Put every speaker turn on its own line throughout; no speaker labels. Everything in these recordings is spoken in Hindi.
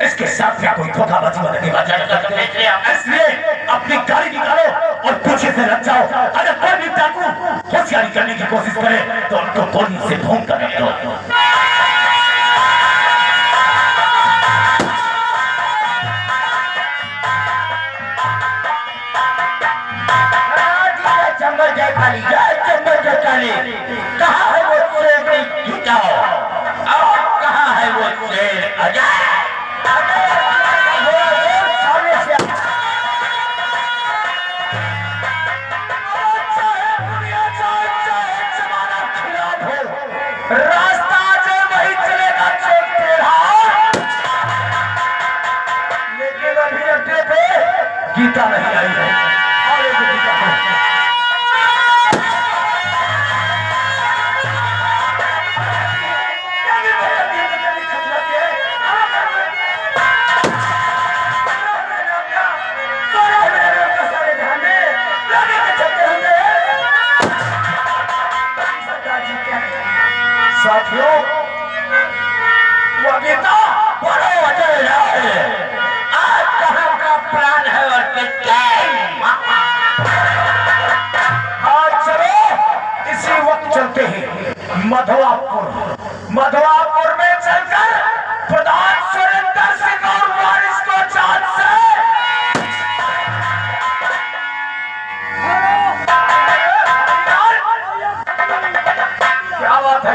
इसके साथ में कोई धोखाबाजी की वजह इसलिए अपनी गाड़ी निकालो और पीछे से लग जाओ। अगर कोई भी डाकू होशियारी करने की कोशिश करे तो उनको गोली से भून कर दो। चंबल जय काली, चंबल जय काली। कहाँ है वो शेर खिंचाओ, कहाँ है वो शेर अजय? रास्ता जो वही चलेगा जो तेरा, लेकिन अभी अड्डे पे गीता नहीं आई है। साथियों, वो गीता बड़ो वजह है। आज कहाँ का प्राण है और किसका? आज चलो इसी वक्त चलते हैं मधवापुर। मधवापुर में चलकर प्रधान सुरेंद्र सिंह और वारिस को चांद से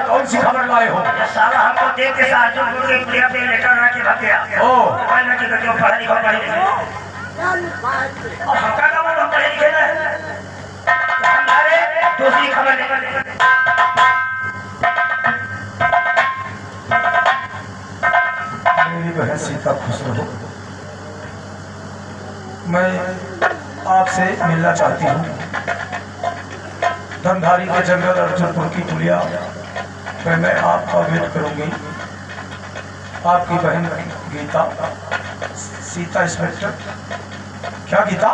कौन सी खबर लाए हो?
साला हमको देख के साथ जो पूरे इंडिया पे लेटर ना के भाग गया।
ओ
पढ़ना की जो पढ़ा लिखा पढ़े लिखे और हमका का हम पढ़े लिखे ना हमारे दूसरी खबर निकल।
मेरी बहन सीता खुश रहो। मैं आपसे मिलना चाहती हूँ। धनधारी के जंगल अर्जुनपुर की पुलिया मैं आपका वेट करूंगी। आपकी बहन गीता, सीता इंस्पेक्टर। क्या गीता,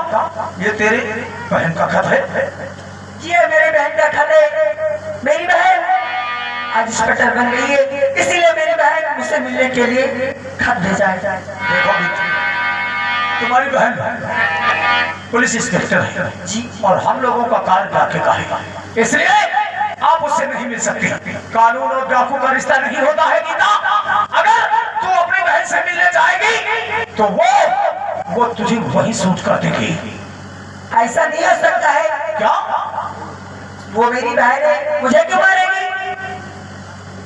ये तेरे बहन का खत है?
ये मेरी बहन का खत है। मेरी बहन आज इंस्पेक्टर बन गई है, इसीलिए मेरी बहन मुझसे मिलने के लिए खत भेजा है।
देखो गीता, तुम्हारी बहन पुलिस इंस्पेक्टर है जी, और हम लोगों का कार्य डाके का है, इसलिए आप उससे नहीं मिल सकते। कानून और डाकू का रिश्ता नहीं होता है गीता। अगर तू अपनी बहन से मिलने जाएगी तो वो तुझे वही सूट कर देगी।
ऐसा नहीं हो सकता है।
क्या?
वो मेरी बहन है, मुझे क्यों मारेगी?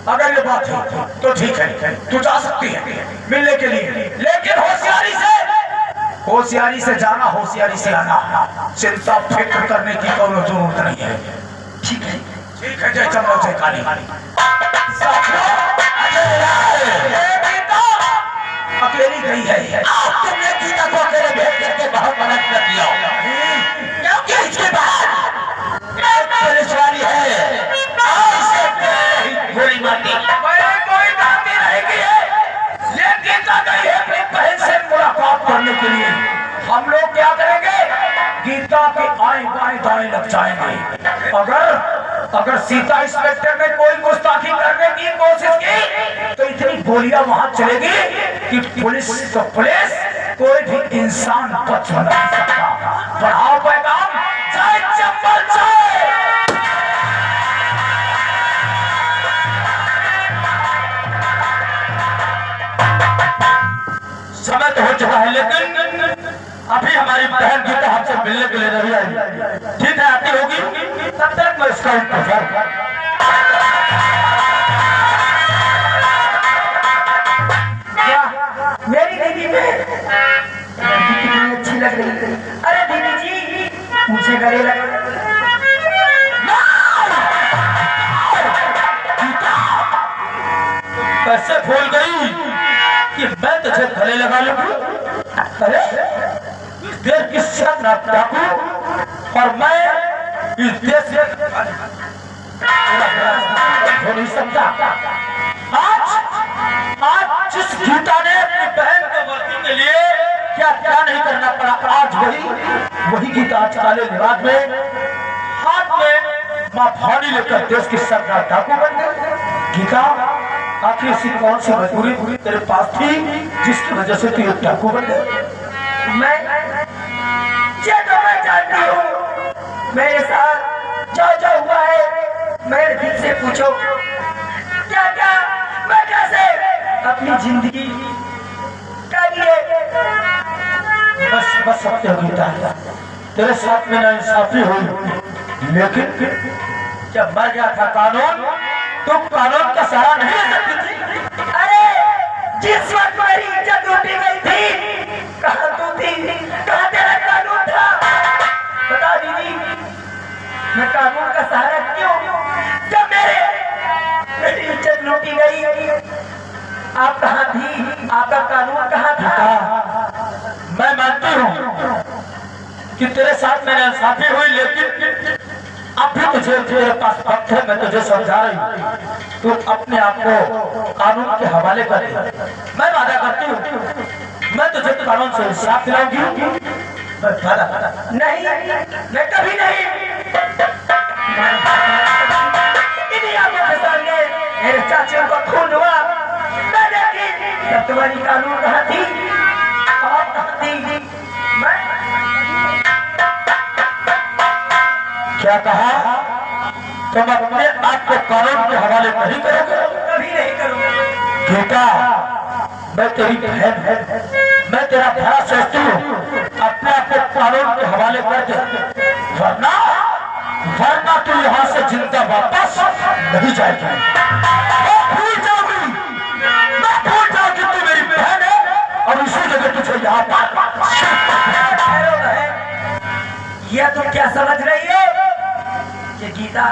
अगर ये बात है तो ठीक है, तू जा सकती है मिलने के लिए, लेकिन होशियारी से जाना, होशियारी से आना। चिंता फिक्र करने की कोई जरूरत नहीं है।
ठीक है,
ठीक है। जय चंबल जय काली। अकेली गई है। तुमने गीता को अकेले भेज करके बहुत मदद कर दिया, क्योंकि इसके बाद पुलिस वाली है गोली मारती। कोई दादी नहीं की है, ये गीता गई है अपनी बहन से मुलाकात करने के लिए। हम लोग क्या करेंगे? गीता के आए बाएं दाएं लग जाएंगे। अगर सीता इंस्पेक्टर ने कोई गुस्ताखी करने की कोशिश की तो इतनी गोलियां वहां चलेगी कि पुलिस तो पुलिस, कोई भी इंसान बच नहीं सकता। बढ़ाओ पैगाम, जय चंबल जय। समय तो हो चुका है, लेकिन अभी हमारी बहन गीता हमसे मिलने के लिए नहीं आई। ठीक है, आती होगी, तब तक मैं इसका इंतजार कर।
मेरी दीदी में कितनी अच्छी लग रही है। अरे दीदी जी, मुझे गले लग।
कैसे भूल गई कि मैं तुझे गले लगा लूं? अरे देश की शान डाकू और मैं इस देश से हो नहीं सकता। आज जिस गीता ने अपनी बहन को वर्दी के लिए क्या क्या नहीं करना पड़ा, आज वही गीता आज काले निवाज में हाथ में माँ भानी लेकर देश की सरकार डाकू बन गई। गीता आखिर ऐसी कौन सी मजबूरी तेरे पास थी जिसकी वजह से तू एक डाकू बन गया?
मैं जानती हूँ मेरे साथ जो हुआ है। मेरे दिल से पूछो क्या क्या मैं कैसे अपनी जिंदगी का लिए
बस सत्य गीता तेरे साथ में नाइंसाफी हुई, लेकिन जब मर गया था कानून तो कानून का सहारा नहीं ले सकती थी।
अरे जिस वक्त मेरी इज्जत लूटी गई थी कहाँ तू थी, कहाँ तेरा कानून था? बता दीदी मैं कानून का सहारा क्यों? जब मेरी इज्जत लूटी गई आप कहाँ थी, आपका कानून कहाँ था?
मैं मानती हूँ कि तेरे साथ मैंने इंसाफी हुई, लेकिन अब भी तुझे तेरे पास वक्त है। मैं तुझे समझा रही हूँ, तू अपने आप को कानून के हवाले कर दे। मैं वादा करती हूँ मैं तुझे कानून से इंसाफ दिलाऊंगी।
नहीं मैं कभी नहीं। इन्हीं आंखों के सामने मेरे चाचू का खून हुआ, मैं देखी तब तुम्हारी कानून कहाँ थी, आप कहाँ थी?
क्या कहा? तुम अपने आप को कानून के हवाले नहीं करोगे?
कभी नहीं करूँगा।
बेटा मैं तेरी बहन है, मैं तेरा भला सोचती हूँ, अपने आप को कानून के हवाले कर दे, वरना तू यहाँ से जिंदा वापस नहीं जाएगी। मैं भूल जाऊंगी तू मेरी बहन है और इसी जगह तुझे यहाँ
यह तुम क्या समझ रही हो कि गीता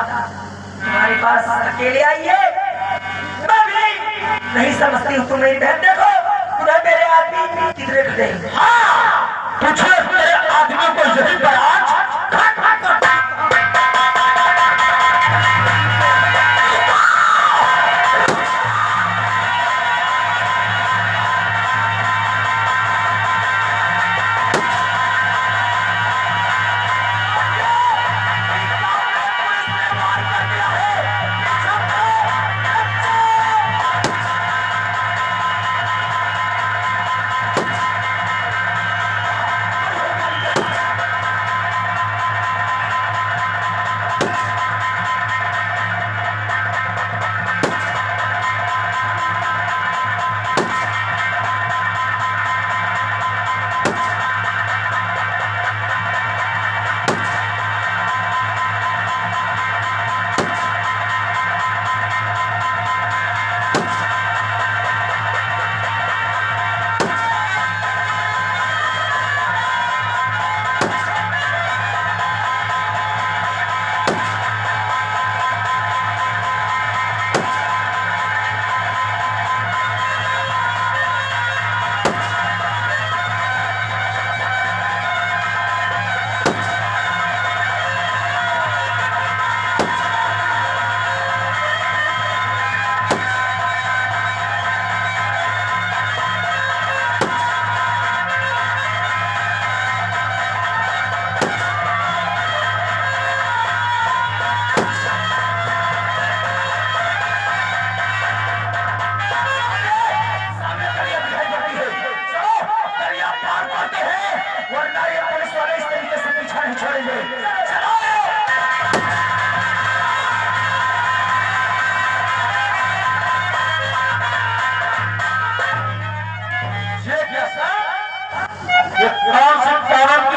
तुम्हारे पास अकेले आई है? मैं भी नहीं समझती हूँ तुम मेरी बहन। देखो उधर मेरे आदमी कितने खड़े हैं।
हाँ, तुझे तेरे आदमी को यही पर आज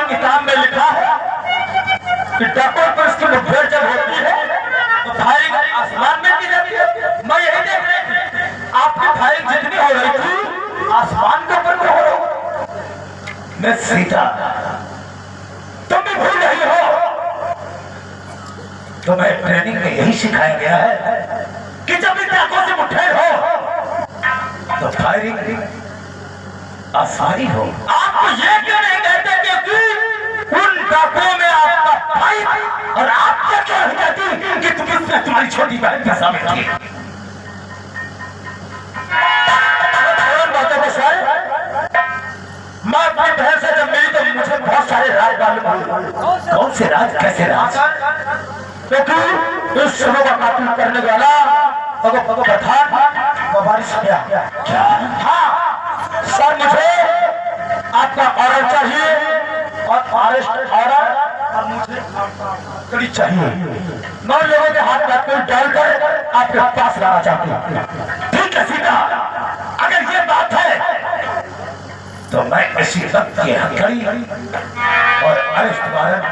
किताब में लिखा है कि डॉक्टर पर इसकी मुठभेड़ जब होती है तो फायरिंग आसमान में की जाती है। मैं यही देख रही थी, आपकी फायरिंग जितनी हो रही थी आसमान के ऊपर हो रही। मैं सीता, तुम भी भूल रही हो, तुम्हें ट्रेनिंग में यही सिखाया गया है कि जब भी डाकुओं से मुठभेड़ हो तो फायरिंग आसानी हो। आपको ये क्यों नहीं कहते कि उन डाकुओं में आपका भाई और आप क्या क्यों नहीं कहती कि तुम तुम्हारी छोटी बहन का शामिल थी? बातों को सर, मैं अपनी बहन से जब मिली तो मुझे बहुत सारे राज मालूम हुए। कौन से राज, कैसे राज? क्योंकि इस समूह का कातिल करने वाला पठान बारिश क्या? हाँ सर, मुझे आपका ऑर्डर चाहिए और अरेस्ट ऑर्डर और मुझे कड़ी चाहिए। 9 लोगों के हाथ में हाथ डालकर आपके पास लाना चाहती हूँ। ठीक है सीधा, अगर ये बात है तो मैं इसी वक्त की हथकड़ी और अरेस्ट वारंट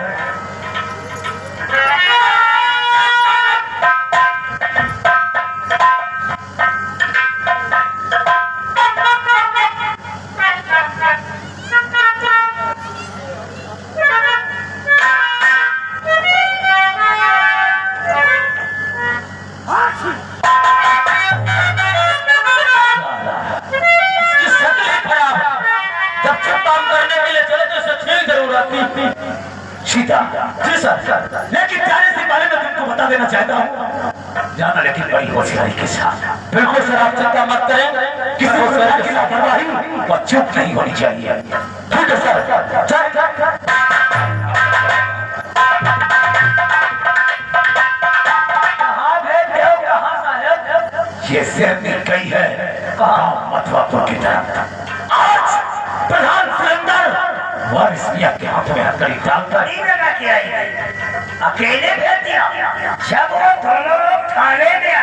सीधा। जी सर, लेकिन जाने से पहले मैं तुमको बता देना चाहता हूँ, जाना लेकिन बड़ी होशियारी के साथ। बिल्कुल सर, आप चिंता मत करें, किसी होशियारी की लापरवाही व चूक नहीं होनी चाहिए। ठीक है सर, ये शेरनी कही है मथुरापुर की तरफ। आज प्रधान सिलेंडर वारिसिया के हाथ में हथकड़ी डालकर
अकेले भेज दिया। जब वो दोनों लोग थाने में